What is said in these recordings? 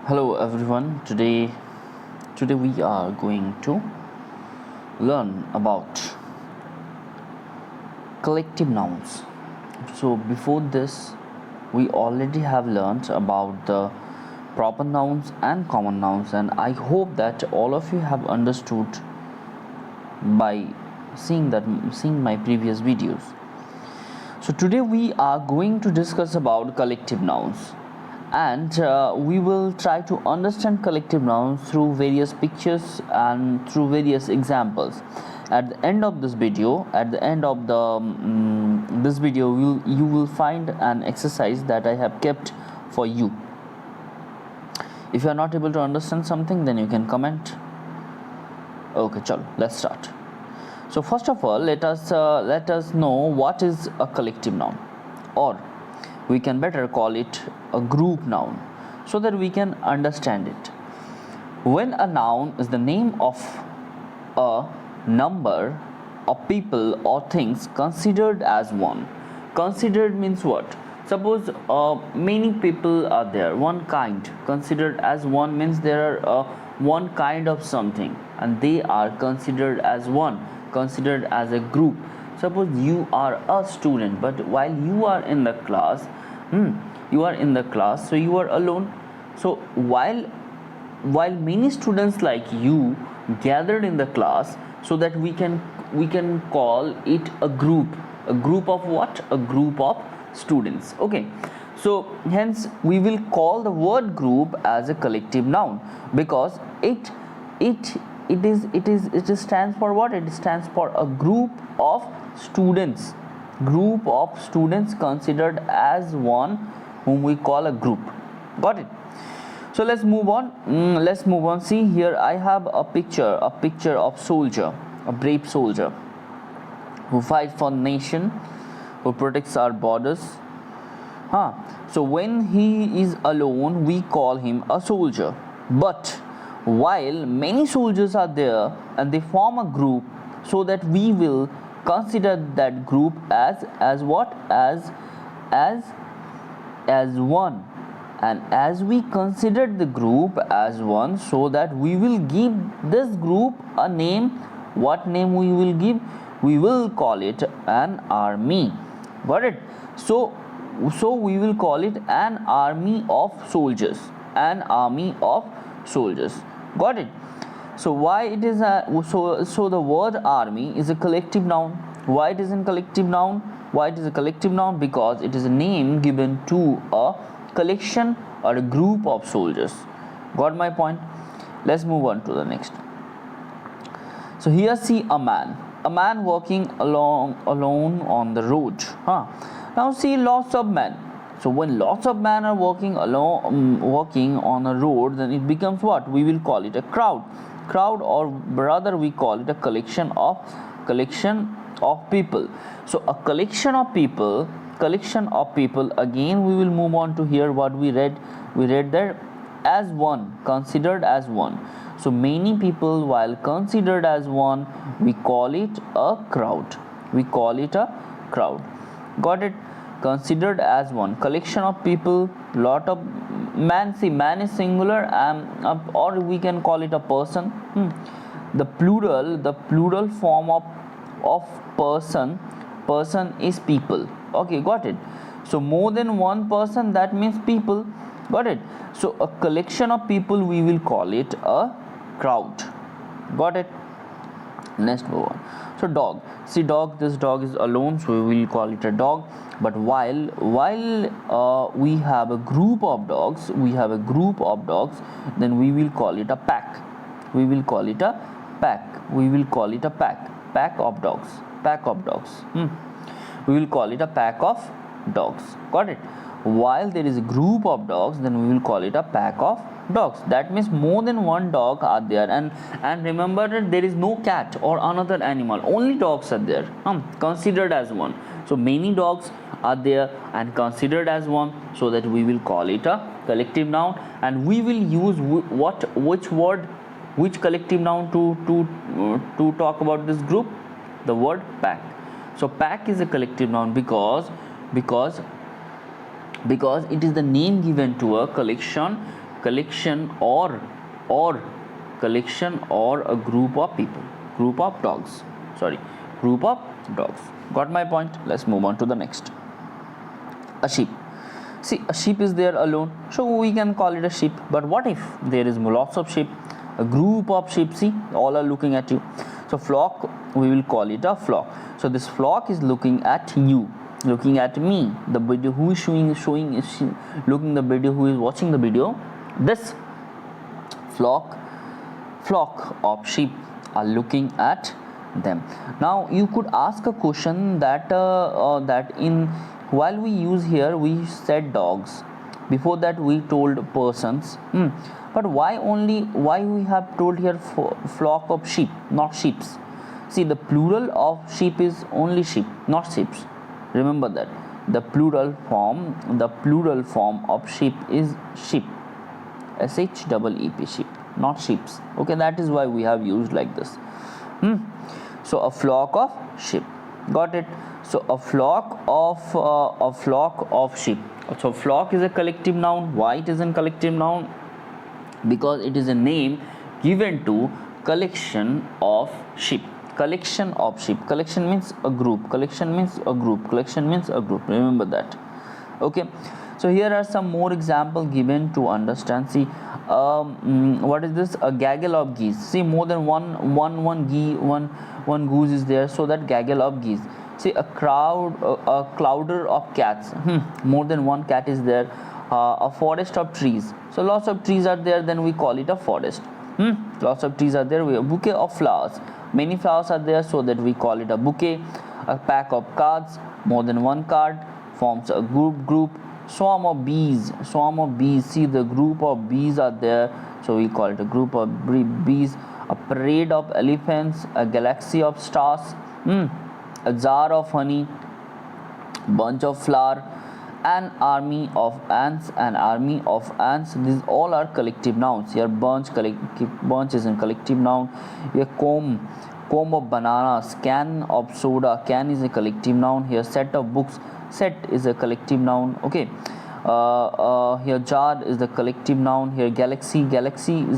Hello everyone. Today we are going to learn about collective nouns. So before this we already have learned about the proper nouns and common nouns, and I hope that all of you have understood by seeing my previous videos. So today we are going to discuss about collective nouns, and we will try to understand collective nouns through various pictures and through various examples. At the end of this video, you will find an exercise that I have kept for you. If you are not able to understand something, then you can comment. Okay, chalo, let's start. So first of all, let us know what is a collective noun, or we can better call it a group noun, so that we can understand it. When a noun is the name of a number of people or things considered as one. Considered means what? Suppose many people are there, one kind. Considered as one means there are one kind of something, and they are considered as one, considered as a group. Suppose you are a student, but while you are in the class, so you are alone. So while many students like you gathered in the class, so that we can call it a group. A group of what? A group of students. Okay, so hence we will call the word group as a collective noun, because it stands for what? It stands for a group of students considered as one, whom we call a group. Got it? So let's move on. See, here I have a picture of soldier, a brave soldier who fights for the nation, who protects our borders. So when he is alone, we call him a soldier. But while many soldiers are there and they form a group, so that we will consider that group as what? As one. And as we considered the group as one, so that we will give this group a name. What name we will give? We will call it an army. Got it? So we will call it an army of soldiers. An army of soldiers. Got it? So why it is so the word army is a collective noun. Why it is a collective noun? Because it is a name given to a collection or a group of soldiers. Got my point? Let's move on to the next. So here see a man walking alone on the road. Now see lots of men. So when lots of men are walking on a road, then it becomes what? We will call it a crowd, or rather we call it a collection of people. So a collection of people. Again we will move on to here what we read there, as one, considered as one. So many people while considered as one, we call it a crowd. Got it? Considered as one, collection of people, lot of man. See, man is singular, or we can call it a person. The plural form of person is people. Okay, got it? So more than one person, that means people. Got it? So a collection of people, we will call it a crowd. Got it? Next, move on. So dog. See, this dog is alone, so we will call it a dog. But while we have a group of dogs, then we will call it a pack. We will call it a pack of dogs. We will call it a pack of dogs. Got it? While there is a group of dogs, then we will call it a pack of dogs. That means more than one dog are there, and remember that there is no cat or another animal, only dogs are there, considered as one. So many dogs are there and considered as one, so that we will call it a collective noun. And we will use which collective noun to talk about this group? The word pack. So pack is a collective noun because it is the name given to a collection collection or collection or a group of people, group of dogs, group of dogs. Got my point? Let's move on to the next. A sheep. See, a sheep is there alone, so we can call it a sheep. But what if there is lots of sheep, a group of sheep? See, all are looking at you. So flock, we will call it a flock. So this flock is looking at you, looking at me, the video who is looking the video, who is watching the video. This flock of sheep are looking at them. Now you could ask a question that while we use here, we said dogs, before that we told persons, but why we have told here flock of sheep, not sheeps? See, the plural of sheep is only sheep, not sheeps. Remember that the plural form of sheep is sheep, sheep, sheep, not sheeps. Okay, that is why we have used like this. So a flock of sheep. Got it? So a flock of sheep. So flock is a collective noun. Why it is a collective noun? Because it is a name given to collection of sheep. Collection of sheep. Collection means a group. Collection means a group. Collection means a group. Remember that. Okay. So here are some more examples given to understand. See, what is this? A gaggle of geese. See, more than one goose is there, so that gaggle of geese. See, a clouder of cats. More than one cat is there. A forest of trees. So lots of trees are there, then we call it a forest. Lots of trees are there. We have a bouquet of flowers. Many flowers are there, so that we call it a bouquet. A pack of cards. More than one card forms a group. Swarm of bees. See, the group of bees are there, so we call it a group of bees. A parade of elephants. A galaxy of stars. A jar of honey. Bunch of flower. An army of ants. These all are collective nouns. Here bunch is a collective noun. Here comb of bananas. Can of soda. Can is a collective noun. Here set of books. Set is a collective noun. Okay. Here jar is the collective noun. Here galaxy is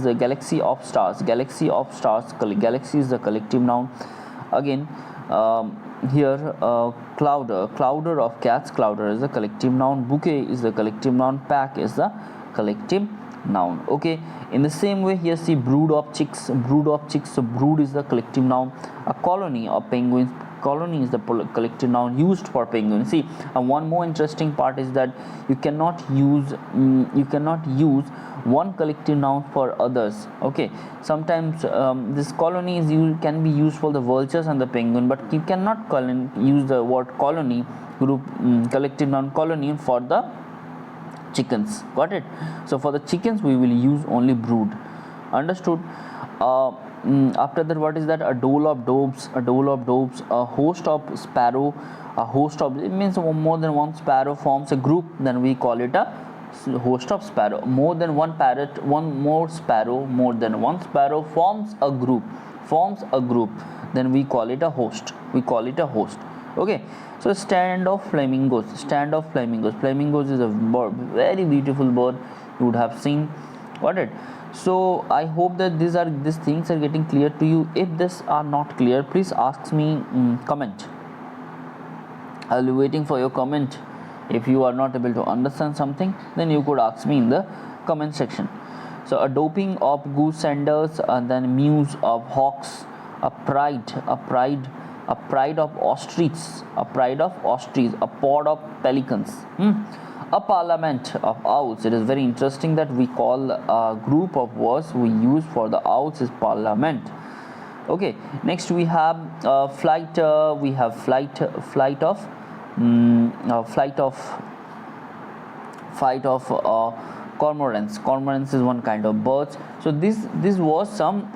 the galaxy of stars. Galaxy is the collective noun. Again, here clouder of cats. Clouder is the collective noun. Bouquet is the collective noun. Pack is the collective noun. Okay, in the same way, here see brood of chicks. So brood is the collective noun. A colony of penguins. Colony is the collective noun used for penguins. See, one more interesting part is that you cannot use one collective noun for others. Okay, sometimes this colony can be used for the vultures and the penguin, but you cannot use the word colony group collective noun colony for the chickens. Got it? So for the chickens we will use only brood. Understood? After that, what is that? A dole of doves. A host of sparrow. It means more than one sparrow forms a group, then we call it a host of sparrow. More than one parrot, more than one sparrow forms a group, then we call it a host. Okay, so stand of flamingos. Flamingos is a bird, very beautiful bird, you would have seen. Got it? So I hope that these things are getting clear to you. If this are not clear, please ask me comment. I'll be waiting for your comment. If you are not able to understand something, then you could ask me in the comment section. So a doping of goose sanders, and then mews of hawks. A pride of ostriches. A pod of pelicans. A parliament of owls. It is very interesting that we call a group of words we use for the owls is parliament. Okay, next we have flight of cormorants. Cormorants is one kind of birds. So this was some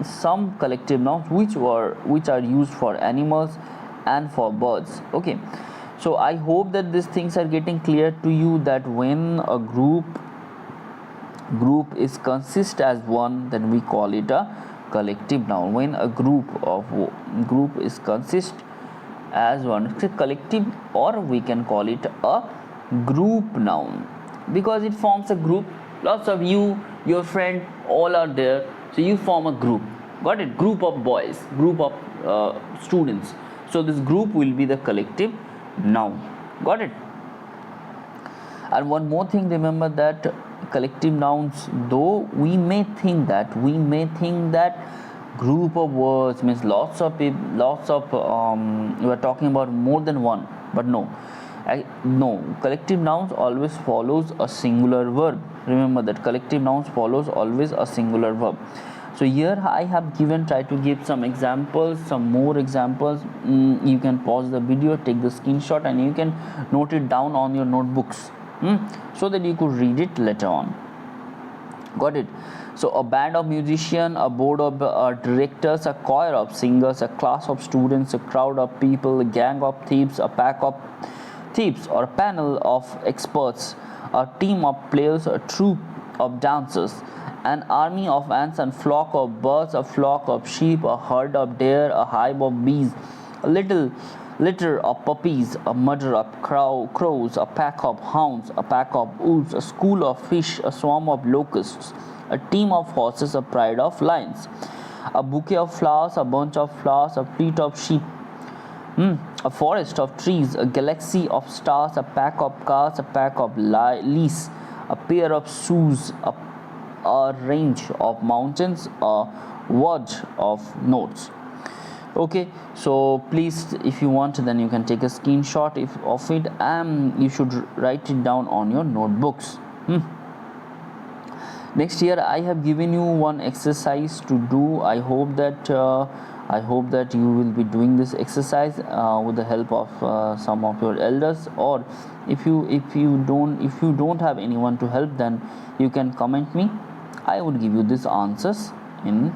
collective nouns which are used for animals and for birds. Okay, so I hope that these things are getting clear to you, that when a group is consist as one, then we call it a collective noun. When a group is consist as one, it's a collective, or we can call it a group noun, because it forms a group. Lots of you your friend, all are there, so you form a group. Got it? Group of boys, group of students. So this group will be the collective noun. Got it? And one more thing, remember that collective nouns, though we may think that group of words means lots of we are talking about more than one, but no, collective nouns always follows a singular verb. Remember that collective nouns follows always a singular verb. So here I have try to give some examples, some more examples. You can pause the video, take the screenshot, and you can note it down on your notebooks, so that you could read it later on. Got it? So a band of musicians, a board of directors, a choir of singers, a class of students, a crowd of people, a gang of thieves, a pack of thieves, or a panel of experts, a team of players, a troop of dancers, an army of ants and flock of birds, a flock of sheep, a herd of deer, a hive of bees, a little litter of puppies, a murder of crows, a pack of hounds, a pack of wolves, a school of fish, a swarm of locusts, a team of horses, a pride of lions, a bouquet of flowers, a bunch of flowers, a fleet of sheep, a forest of trees, a galaxy of stars, a pack of cars, a pack of leaves, a pair of shoes, a range of mountains, a word of notes. Okay, so please, if you want, then you can take a screenshot of it, and you should write it down on your notebooks. Next year I have given you one exercise to do. I hope that you will be doing this exercise with the help of some of your elders, or if you don't have anyone to help, then you can comment me. I would give you these answers in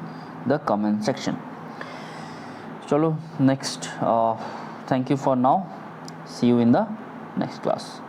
the comment section. Chalo, next. Thank you for now. See you in the next class.